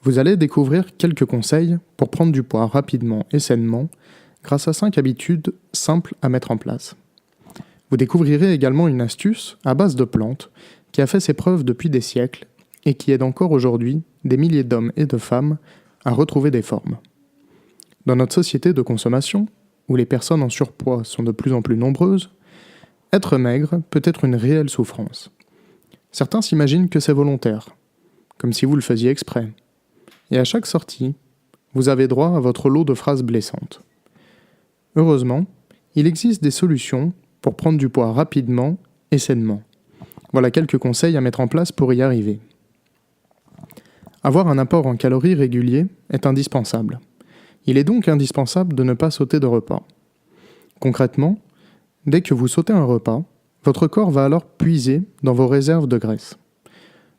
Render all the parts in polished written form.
Vous allez découvrir quelques conseils pour prendre du poids rapidement et sainement grâce à 5 habitudes simples à mettre en place. Vous découvrirez également une astuce à base de plantes qui a fait ses preuves depuis des siècles et qui aide encore aujourd'hui des milliers d'hommes et de femmes à retrouver des formes. Dans notre société de consommation, où les personnes en surpoids sont de plus en plus nombreuses, être maigre peut être une réelle souffrance. Certains s'imaginent que c'est volontaire, comme si vous le faisiez exprès. Et à chaque sortie, vous avez droit à votre lot de phrases blessantes. Heureusement, il existe des solutions pour prendre du poids rapidement et sainement. Voilà quelques conseils à mettre en place pour y arriver. Avoir un apport en calories régulier est indispensable. Il est donc indispensable de ne pas sauter de repas. Concrètement, dès que vous sautez un repas, votre corps va alors puiser dans vos réserves de graisse.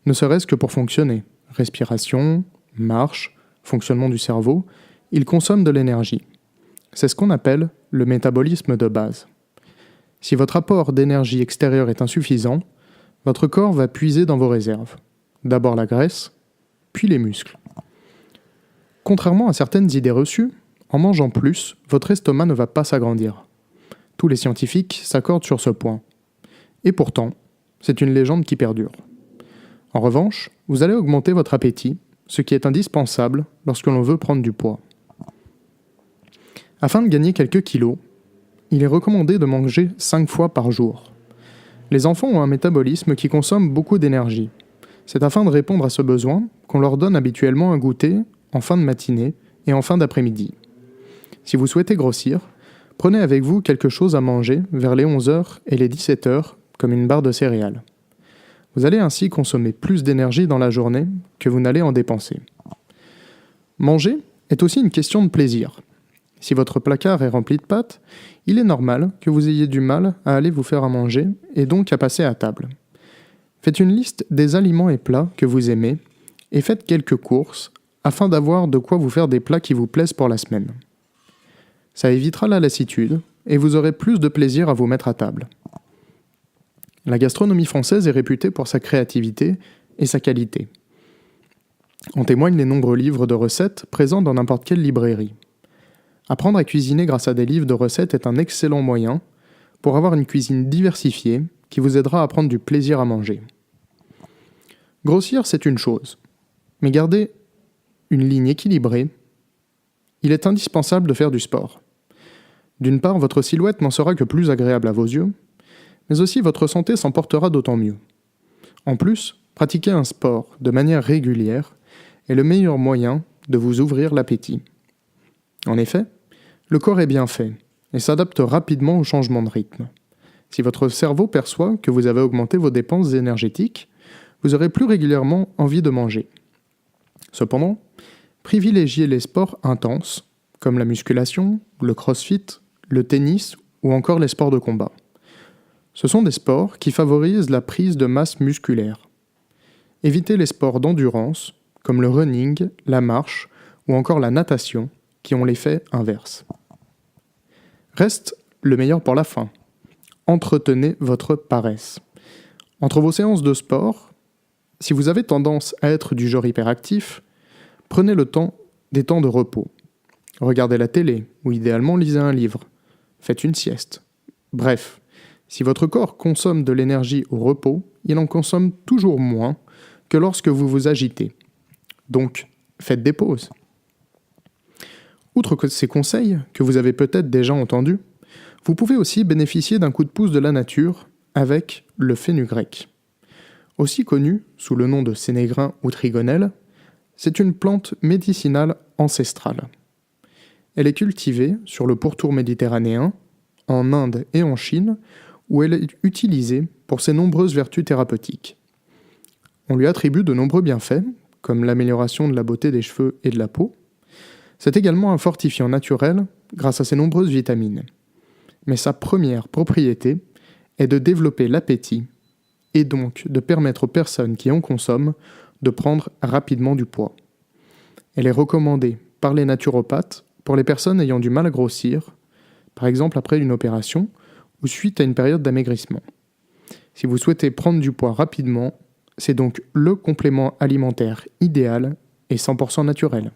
Ne serait-ce que pour fonctionner, respiration, marche, fonctionnement du cerveau, il consomme de l'énergie. C'est ce qu'on appelle le métabolisme de base. Si votre apport d'énergie extérieure est insuffisant, votre corps va puiser dans vos réserves. D'abord la graisse, puis les muscles. Contrairement à certaines idées reçues, en mangeant plus, votre estomac ne va pas s'agrandir. Tous les scientifiques s'accordent sur ce point. Et pourtant, c'est une légende qui perdure. En revanche, vous allez augmenter votre appétit, ce qui est indispensable lorsque l'on veut prendre du poids. Afin de gagner quelques kilos, il est recommandé de manger 5 fois par jour. Les enfants ont un métabolisme qui consomme beaucoup d'énergie. C'est afin de répondre à ce besoin qu'on leur donne habituellement un goûter en fin de matinée et en fin d'après-midi. Si vous souhaitez grossir, prenez avec vous quelque chose à manger vers les 11h et les 17h, comme une barre de céréales. Vous allez ainsi consommer plus d'énergie dans la journée que vous n'allez en dépenser. Manger est aussi une question de plaisir. Si votre placard est rempli de pâtes, il est normal que vous ayez du mal à aller vous faire à manger et donc à passer à table. Faites une liste des aliments et plats que vous aimez et faites quelques courses afin d'avoir de quoi vous faire des plats qui vous plaisent pour la semaine. Ça évitera la lassitude et vous aurez plus de plaisir à vous mettre à table. La gastronomie française est réputée pour sa créativité et sa qualité. En témoignent les nombreux livres de recettes présents dans n'importe quelle librairie. Apprendre à cuisiner grâce à des livres de recettes est un excellent moyen pour avoir une cuisine diversifiée qui vous aidera à prendre du plaisir à manger. Grossir, c'est une chose, mais garder une ligne équilibrée, il est indispensable de faire du sport. D'une part, votre silhouette n'en sera que plus agréable à vos yeux, mais aussi votre santé s'en portera d'autant mieux. En plus, pratiquer un sport de manière régulière est le meilleur moyen de vous ouvrir l'appétit. En effet, le corps est bien fait et s'adapte rapidement au changement de rythme. Si votre cerveau perçoit que vous avez augmenté vos dépenses énergétiques, vous aurez plus régulièrement envie de manger. Cependant, privilégiez les sports intenses, comme la musculation, le crossfit, le tennis ou encore les sports de combat. Ce sont des sports qui favorisent la prise de masse musculaire. Évitez les sports d'endurance, comme le running, la marche ou encore la natation, qui ont l'effet inverse. Reste le meilleur pour la fin. Entretenez votre paresse. Entre vos séances de sport, si vous avez tendance à être du genre hyperactif, prenez des temps de repos. Regardez la télé, ou idéalement lisez un livre. Faites une sieste. Bref, si votre corps consomme de l'énergie au repos, il en consomme toujours moins que lorsque vous vous agitez. Donc, faites des pauses. Outre que ces conseils, que vous avez peut-être déjà entendus, vous pouvez aussi bénéficier d'un coup de pouce de la nature avec le fenugrec. Aussi connu sous le nom de sénégrin ou trigonelle, c'est une plante médicinale ancestrale. Elle est cultivée sur le pourtour méditerranéen, en Inde et en Chine, où elle est utilisée pour ses nombreuses vertus thérapeutiques. On lui attribue de nombreux bienfaits, comme l'amélioration de la beauté des cheveux et de la peau. C'est également un fortifiant naturel grâce à ses nombreuses vitamines. Mais sa première propriété est de développer l'appétit et donc de permettre aux personnes qui en consomment de prendre rapidement du poids. Elle est recommandée par les naturopathes pour les personnes ayant du mal à grossir, par exemple après une opération ou suite à une période d'amaigrissement. Si vous souhaitez prendre du poids rapidement, c'est donc le complément alimentaire idéal et 100% naturel.